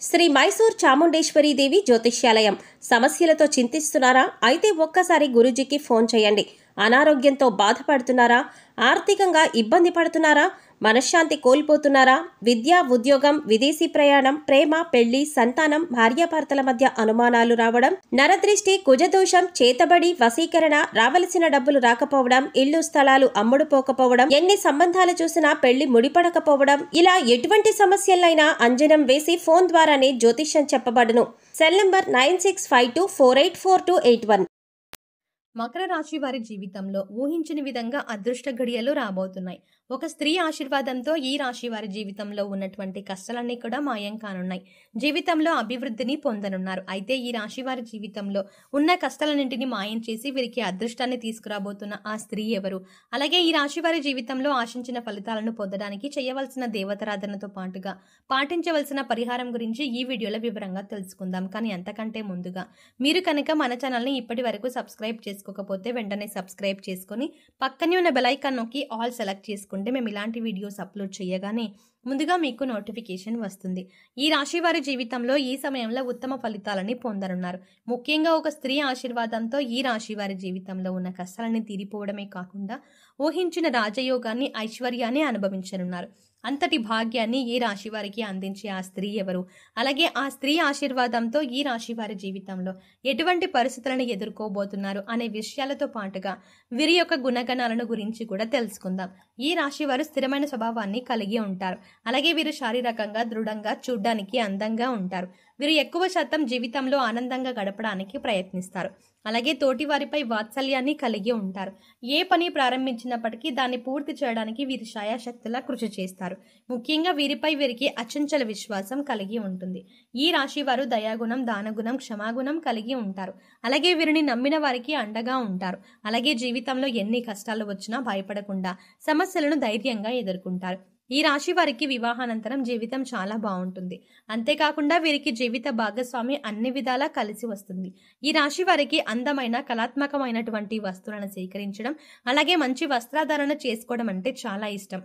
శ్రీ మైసూర్ చాముండేశ్వరి దేవి జ్యోతిష్యాలయం. సమస్యలతో చింతిస్తున్నారా? అయితే ఒక్కసారి గురూజీకి ఫోన్ చేయండి. అనారోగ్యంతో బాధపడుతున్నారా? ఆర్థికంగా ఇబ్బంది పడుతున్నారా? మనశ్శాంతి కోల్పోతున్నారా? విద్య, ఉద్యోగం, విదేశీ ప్రయాణం, ప్రేమ, పెళ్లి, సంతానం, భార్యాభర్తల మధ్య అనుమానాలు రావడం, నరదృష్టి, కుజదోషం, చేతబడి, వశీకరణ, రావలసిన డబ్బులు రాకపోవడం, ఇల్లు స్థలాలు అమ్ముడుపోకపోవడం, ఎన్ని సంబంధాలు చూసినా పెళ్లి ముడిపడకపోవడం, ఇలా ఎటువంటి సమస్యలైనా అంజనం వేసి ఫోన్ ద్వారానే జ్యోతిష్యం చెప్పబడును. Cell number 9652484281. మకర రాశి వారి జీవితంలో ఊహించిన విధంగా అదృష్ట గడియలు రాబోతున్నాయి. ఒక స్త్రీ ఆశీర్వాదంతో ఈ రాశి వారి జీవితంలో ఉన్నటువంటి కష్టాలన్నీ కూడా మాయం కానున్నాయి. జీవితంలో అభివృద్ధిని పొందనున్నారు. అయితే ఈ రాశి వారి జీవితంలో ఉన్న కష్టాలన్నింటినీ మాయం చేసి వీరికి అదృష్టాన్ని తీసుకురాబోతున్న ఆ స్త్రీ ఎవరు? అలాగే ఈ రాశి వారి జీవితంలో ఆశించిన ఫలితాలను పొందడానికి చేయవలసిన దేవతారాధనతో పాటుగా పాటించవలసిన పరిహారం గురించి ఈ వీడియోలో వివరంగా తెలుసుకుందాం. కానీ అంతకంటే ముందుగా మీరు కనుక మన ఛానల్ని ఇప్పటి వరకు సబ్స్క్రైబ్ చేసుకోకపోతే వెంటనే సబ్స్క్రైబ్ చేసుకొని పక్కనే ఉన్న బెల్ ఐకాన్ నొక్కి ఆల్ సెలెక్ట్ చేసుకుంటే మేము ఇలాంటి వీడియోస్ అప్లోడ్ చేయగానే ముందుగా మీకు నోటిఫికేషన్ వస్తుంది. ఈ రాశి వారి జీవితంలో ఈ సమయంలో ఉత్తమ ఫలితాలని పొందనున్నారు. ముఖ్యంగా ఒక స్త్రీ ఆశీర్వాదంతో ఈ రాశి వారి జీవితంలో ఉన్న కష్టాలని తీరిపోవడమే కాకుండా ఊహించిన రాజయోగాన్ని, ఐశ్వర్యాన్ని అనుభవించనున్నారు. అంతటి భాగ్యాన్ని ఈ రాశి వారికి అందించే ఆ స్త్రీ ఎవరు? అలాగే ఆ స్త్రీ ఆశీర్వాదంతో ఈ రాశి వారి జీవితంలో ఎటువంటి పరిస్థితులను ఎదుర్కోబోతున్నారు అనే విషయాలతో పాటుగా వీరి యొక్క గుణగణాలను గురించి కూడా తెలుసుకుందాం. ఈ రాశి వారు స్థిరమైన స్వభావాన్ని కలిగి ఉంటారు. అలాగే వీరు శారీరకంగా దృఢంగా, చూడ్డానికి అందంగా ఉంటారు. వీరు ఎక్కువ శాతం జీవితంలో ఆనందంగా గడపడానికి ప్రయత్నిస్తారు. అలాగే తోటి వారిపై వాత్సల్యాన్ని కలిగి ఉంటారు. ఏ పని ప్రారంభించినప్పటికీ దాన్ని పూర్తి చేయడానికి వీరి శాయశక్తులా కృషి చేస్తారు. ముఖ్యంగా వీరికి అచంచల విశ్వాసం కలిగి ఉంటుంది. ఈ రాశి వారు దయాగుణం, దానగుణం, క్షమాగుణం కలిగి ఉంటారు. అలాగే వీరిని నమ్మిన వారికి అండగా ఉంటారు. అలాగే జీవితంలో ఎన్ని కష్టాలు వచ్చినా భయపడకుండా సమస్యలను ధైర్యంగా ఎదుర్కొంటారు. ఈ రాశి వారికి వివాహానంతరం జీవితం చాలా బాగుంటుంది. అంతేకాకుండా వీరికి జీవిత భాగస్వామి అన్ని విధాలా కలిసి వస్తుంది. ఈ రాశి వారికి అందమైన, కళాత్మకమైనటువంటి వస్తువులను సేకరించడం, అలాగే మంచి వస్త్రాధారణ చేసుకోవడం అంటే చాలా ఇష్టం.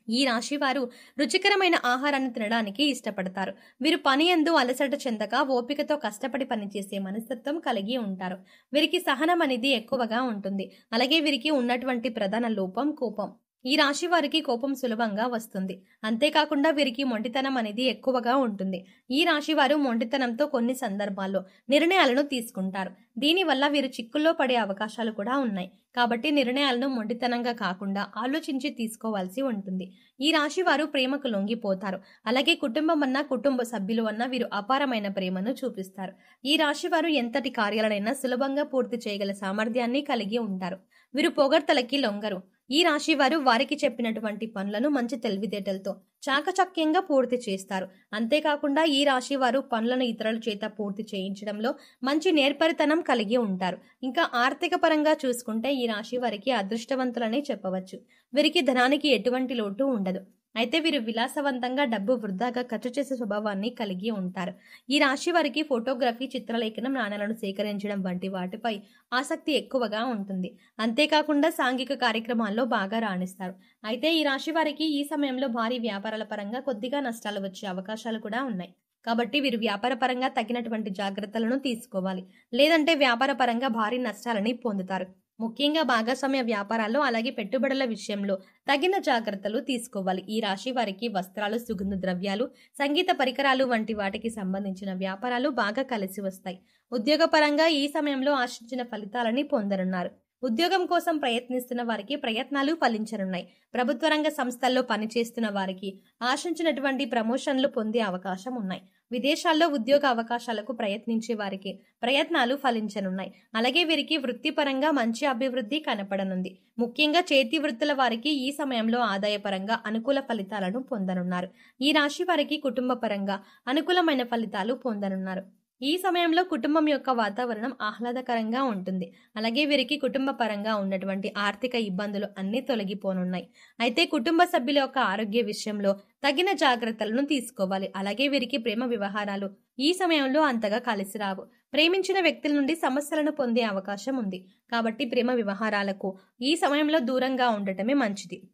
ఈ రాశి వారు రుచికరమైన ఆహారాన్ని తినడానికి ఇష్టపడతారు. వీరు పని యందు అలసట చెందక ఓపికతో కష్టపడి పనిచేసే మనస్తత్వం కలిగి ఉంటారు. వీరికి సహనం అనేది ఎక్కువగా ఉంటుంది. అలాగే వీరికి ఉన్నటువంటి ప్రధాన లోపం కోపం. ఈ రాశి వారికి కోపం సులభంగా వస్తుంది. అంతేకాకుండా వీరికి మొండితనం అనేది ఎక్కువగా ఉంటుంది. ఈ రాశి వారు మొండితనంతో కొన్ని సందర్భాల్లో నిర్ణయాలను తీసుకుంటారు. దీనివల్ల వీరు చిక్కుల్లో పడే అవకాశాలు కూడా ఉన్నాయి. కాబట్టి నిర్ణయాలను మొండితనంగా కాకుండా ఆలోచించి తీసుకోవాల్సి ఉంటుంది. ఈ రాశి వారు ప్రేమకు లొంగిపోతారు. అలాగే కుటుంబం అన్నా, కుటుంబ సభ్యులు అన్నా వీరు అపారమైన ప్రేమను చూపిస్తారు. ఈ రాశి వారు ఎంతటి కార్యాలనైనా సులభంగా పూర్తి చేయగల సామర్థ్యాన్ని కలిగి ఉంటారు. వీరు పొగడ్తలకి లొంగరు. ఈ రాశి వారు వారికి చెప్పినటువంటి పనులను మంచి తెలివితేటలతో చాకచక్యంగా పూర్తి చేస్తారు. అంతేకాకుండా ఈ రాశి వారు పనులను ఇతరుల చేత పూర్తి చేయించడంలో మంచి నేర్పరితనం కలిగి ఉంటారు. ఇంకా ఆర్థిక పరంగా చూసుకుంటే ఈ రాశి వారికి అదృష్టవంతులనే చెప్పవచ్చు. వీరికి ధనానికి ఎటువంటి లోటు ఉండదు. అయితే వీరు విలాసవంతంగా డబ్బు వృధాగా ఖర్చు చేసే స్వభావాన్ని కలిగి ఉంటారు. ఈ రాశి వారికి ఫోటోగ్రఫీ, చిత్రలేఖనం, నాణాలను సేకరించడం వంటి వాటిపై ఆసక్తి ఎక్కువగా ఉంటుంది. అంతేకాకుండా సాంఘిక కార్యక్రమాల్లో బాగా రాణిస్తారు. అయితే ఈ రాశి వారికి ఈ సమయంలో భారీ వ్యాపారాల పరంగా కొద్దిగా నష్టాలు వచ్చే అవకాశాలు కూడా ఉన్నాయి. కాబట్టి వీరు వ్యాపార పరంగా తగినటువంటి జాగ్రత్తలను తీసుకోవాలి. లేదంటే వ్యాపార పరంగా భారీ నష్టాలని పొందుతారు. ముఖ్యంగా భాగస్వామ్య వ్యాపారాల్లో, అలాగే పెట్టుబడుల విషయంలో తగిన జాగ్రత్తలు తీసుకోవాలి. ఈ రాశి వారికి వస్త్రాలు, సుగంధ ద్రవ్యాలు, సంగీత పరికరాలు వంటి వాటికి సంబంధించిన వ్యాపారాలు బాగా కలిసి వస్తాయి. ఉద్యోగపరంగా ఈ సమయంలో ఆశించిన ఫలితాలని పొందనున్నారు. ఉద్యోగం కోసం ప్రయత్నిస్తున్న వారికి ప్రయత్నాలు ఫలించనున్నాయి. ప్రభుత్వ రంగ సంస్థల్లో పనిచేస్తున్న వారికి ఆశించినటువంటి ప్రమోషన్లు పొందే అవకాశం ఉన్నాయి. విదేశాల్లో ఉద్యోగ అవకాశాలకు ప్రయత్నించే వారికి ప్రయత్నాలు ఫలించనున్నాయి. అలాగే వీరికి వృత్తిపరంగా మంచి అభివృద్ధి కనపడనుంది. ముఖ్యంగా చేతి వృత్తుల వారికి ఈ సమయంలో ఆదాయపరంగా అనుకూల ఫలితాలను పొందనున్నారు. ఈ రాశి వారికి కుటుంబ పరంగా అనుకూలమైన ఫలితాలు పొందనున్నారు. ఈ సమయంలో కుటుంబం యొక్క వాతావరణం ఆహ్లాదకరంగా ఉంటుంది. అలాగే వీరికి కుటుంబ పరంగా ఉన్నటువంటి ఆర్థిక ఇబ్బందులు అన్నీ తొలగిపోనున్నాయి. అయితే కుటుంబ సభ్యుల యొక్క ఆరోగ్య విషయంలో తగిన జాగ్రత్తలను తీసుకోవాలి. అలాగే వీరికి ప్రేమ వ్యవహారాలు ఈ సమయంలో అంతగా కలిసి రావు. ప్రేమించిన వ్యక్తుల నుండి సమస్యలను పొందే అవకాశం ఉంది. కాబట్టి ప్రేమ వ్యవహారాలకు ఈ సమయంలో దూరంగా ఉండటమే మంచిది.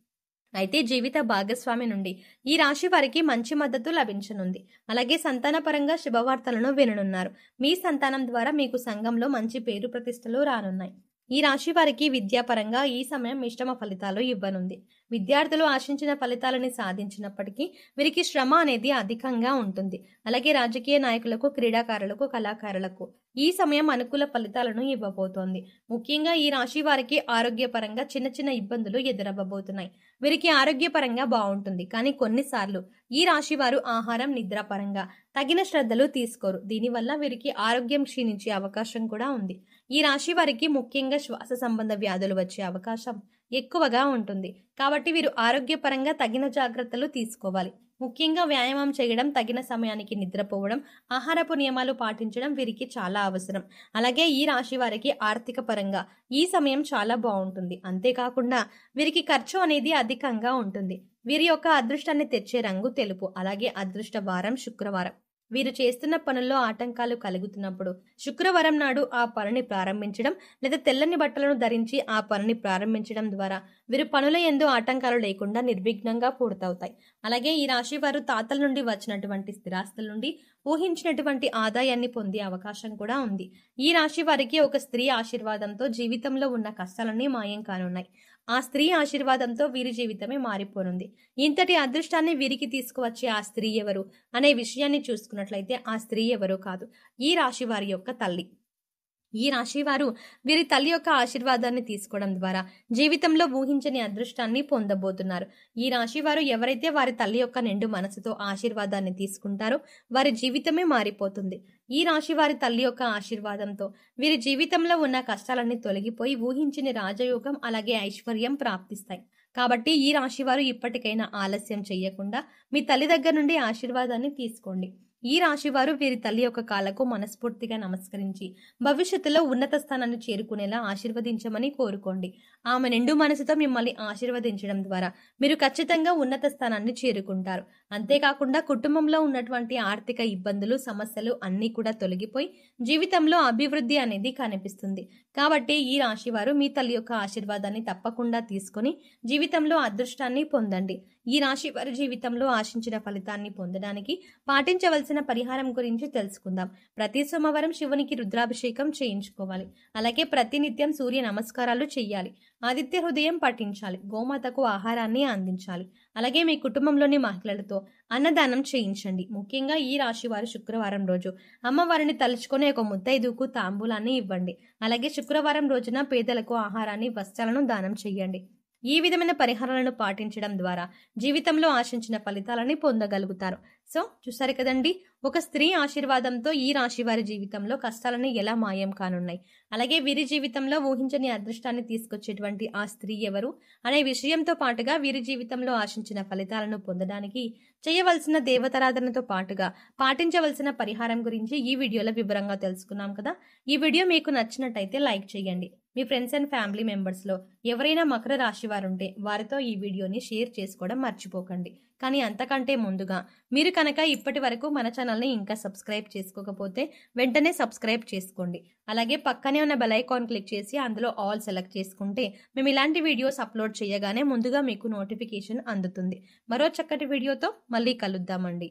అయితే జీవిత భాగస్వామి నుండి ఈ రాశి వారికి మంచి మద్దతు లభించనుంది. అలాగే సంతానపరంగా శుభవార్తలను విననున్నారు. మీ సంతానం ద్వారా మీకు సంఘంలో మంచి పేరు ప్రతిష్టలు రానున్నాయి. ఈ రాశి వారికి విద్యాపరంగా ఈ సమయం మిశ్రమ ఫలితాలు ఇవ్వనుంది. విద్యార్థులు ఆశించిన ఫలితాలని సాధించినప్పటికీ వీరికి శ్రమ అనేది అధికంగా ఉంటుంది. అలాగే రాజకీయ నాయకులకు, క్రీడాకారులకు, కళాకారులకు ఈ సమయం అనుకూల ఫలితాలను ఇవ్వబోతోంది. ముఖ్యంగా ఈ రాశి వారికి ఆరోగ్యపరంగా చిన్న చిన్న ఇబ్బందులు ఎదురవ్వబోతున్నాయి. వీరికి ఆరోగ్యపరంగా బాగుంటుంది, కానీ కొన్నిసార్లు ఈ రాశి వారు ఆహారం, నిద్ర పరంగా తగిన శ్రద్ధలు తీసుకోరు. దీనివల్ల వీరికి ఆరోగ్యం క్షీణించే అవకాశం కూడా ఉంది. ఈ రాశి వారికి ముఖ్యంగా శ్వాస సంబంధ వ్యాధులు వచ్చే అవకాశం ఎక్కువగా ఉంటుంది. కాబట్టి వీరు ఆరోగ్యపరంగా తగిన జాగ్రత్తలు తీసుకోవాలి. ముఖ్యంగా వ్యాయామం చేయడం, తగిన సమయానికి నిద్రపోవడం, ఆహారపు నియమాలు పాటించడం వీరికి చాలా అవసరం. అలాగే ఈ రాశి వారికి ఆర్థిక పరంగా ఈ సమయం చాలా బాగుంటుంది. అంతేకాకుండా వీరికి ఖర్చు అనేది అధికంగా ఉంటుంది. వీరి యొక్క అదృష్టాన్ని తెచ్చే రంగు తెలుపు. అలాగే అదృష్ట వారం శుక్రవారం. వీరు చేస్తున్న పనుల్లో ఆటంకాలు కలుగుతున్నప్పుడు శుక్రవారం నాడు ఆ పనిని ప్రారంభించడం లేదా తెల్లని బట్టలను ధరించి ఆ పనిని ప్రారంభించడం ద్వారా వీరు పనుల యందు ఆటంకాలు లేకుండా నిర్విఘ్నంగా పూర్తవుతాయి. అలాగే ఈ రాశి వారు తాతల నుండి వచ్చినటువంటి స్థిరాస్తుల నుండి ఊహించినటువంటి ఆదాయాన్ని పొందే అవకాశం కూడా ఉంది. ఈ రాశి వారికి ఒక స్త్రీ ఆశీర్వాదంతో జీవితంలో ఉన్న కష్టాలన్నీ మాయం కానున్నాయి. ఆ స్త్రీ ఆశీర్వాదంతో వీరి జీవితమే మారిపోనుంది. ఇంతటి అదృష్టాన్ని వీరికి తీసుకువచ్చే ఆ స్త్రీ ఎవరు అనే విషయాన్ని చూసుకున్నట్లయితే ఆ స్త్రీ ఎవరో కాదు, ఈ రాశి వారి యొక్క తల్లి. ఈ రాశి వారు వీరి తల్లి యొక్క ఆశీర్వాదాన్ని తీసుకోవడం ద్వారా జీవితంలో ఊహించని అదృష్టాన్ని పొందబోతున్నారు. ఈ రాశి వారు ఎవరైతే వారి తల్లి యొక్క నిండు మనసుతో ఆశీర్వాదాన్ని తీసుకుంటారో వారి జీవితమే మారిపోతుంది. ఈ రాశి వారి తల్లి యొక్క ఆశీర్వాదంతో వీరి జీవితంలో ఉన్న కష్టాలన్నీ తొలగిపోయి ఊహించని రాజయోగం అలాగే ఐశ్వర్యం ప్రాప్తిస్తాయి. కాబట్టి ఈ రాశి వారు ఇప్పటికైనా ఆలస్యం చేయకుండా మీ తల్లి దగ్గర నుండి ఆశీర్వాదాన్ని తీసుకోండి. ఈ రాశి వారు వీరి తల్లి యొక్క కాళ్ళకు మనస్ఫూర్తిగా నమస్కరించి భవిష్యత్తులో ఉన్నత స్థానాన్ని చేరుకునేలా ఆశీర్వదించమని కోరుకోండి. ఆమె నిండు మనసుతో మిమ్మల్ని ఆశీర్వదించడం ద్వారా మీరు ఖచ్చితంగా ఉన్నత స్థానాన్ని చేరుకుంటారు. అంతేకాకుండా కుటుంబంలో ఉన్నటువంటి ఆర్థిక ఇబ్బందులు, సమస్యలు అన్నీ కూడా తొలగిపోయి జీవితంలో అభివృద్ధి అనేది కనిపిస్తుంది. కాబట్టి ఈ రాశి వారు మీ తల్లి యొక్క ఆశీర్వాదాన్ని తప్పకుండా తీసుకొని జీవితంలో అదృష్టాన్ని పొందండి. ఈ రాశి వారి జీవితంలో ఆశించిన ఫలితాన్ని పొందడానికి పాటించవలసిన పరిహారం గురించి తెలుసుకుందాం. ప్రతి సోమవారం శివునికి రుద్రాభిషేకం చేయించుకోవాలి. అలాగే ప్రతినిత్యం సూర్య నమస్కారాలు చేయాలి. ఆదిత్య హృదయం పఠించాలి. గోమాతకు ఆహారాన్ని అందించాలి. అలాగే మీ కుటుంబంలోని మహిళలతో అన్నదానం చేయించండి. ముఖ్యంగా ఈ రాశి వారు శుక్రవారం రోజు అమ్మవారిని తలుచుకొని ఒక ముత్తైదుకు తాంబూలాన్ని ఇవ్వండి. అలాగే శుక్రవారం రోజున పేదలకు ఆహారాన్ని, వస్త్రాలను దానం చేయండి. ఈ విధమైన పరిహారాలను పాటించడం ద్వారా జీవితంలో ఆశించిన ఫలితాలని పొందగలుగుతారు. సో చూసారు కదండి, ఒక స్త్రీ ఆశీర్వాదంతో ఈ రాశి వారి జీవితంలో కష్టాలని ఎలా మాయం కానున్నాయి, అలాగే వీరి జీవితంలో ఊహించని అదృష్టాన్ని తీసుకొచ్చేటువంటి ఆ స్త్రీ ఎవరు అనే విషయంతో పాటుగా వీరి జీవితంలో ఆశించిన ఫలితాలను పొందడానికి చేయవలసిన దేవతారాధనతో పాటుగా పాటించవలసిన పరిహారం గురించి ఈ వీడియోలో వివరంగా తెలుసుకున్నాం కదా. ఈ వీడియో మీకు నచ్చినట్టయితే లైక్ చేయండి. మీ ఫ్రెండ్స్ అండ్ ఫ్యామిలీ మెంబర్స్లో ఎవరైనా మకర రాశి వారు ఉంటే వారితో ఈ వీడియోని షేర్ చేసుకోవడం మర్చిపోకండి. కానీ అంతకంటే ముందుగా మీరు కనుక ఇప్పటి వరకు మన ఛానల్ని ఇంకా సబ్స్క్రైబ్ చేసుకోకపోతే వెంటనే సబ్స్క్రైబ్ చేసుకోండి. అలాగే పక్కనే ఉన్న బెల్ ఐకాన్ క్లిక్ చేసి అందులో ఆల్ సెలెక్ట్ చేసుకుంటే మేము ఇలాంటి వీడియోస్ అప్లోడ్ చేయగానే ముందుగా మీకు నోటిఫికేషన్ అందుతుంది. మరో చక్కటి వీడియోతో మళ్ళీ కలుద్దామండి.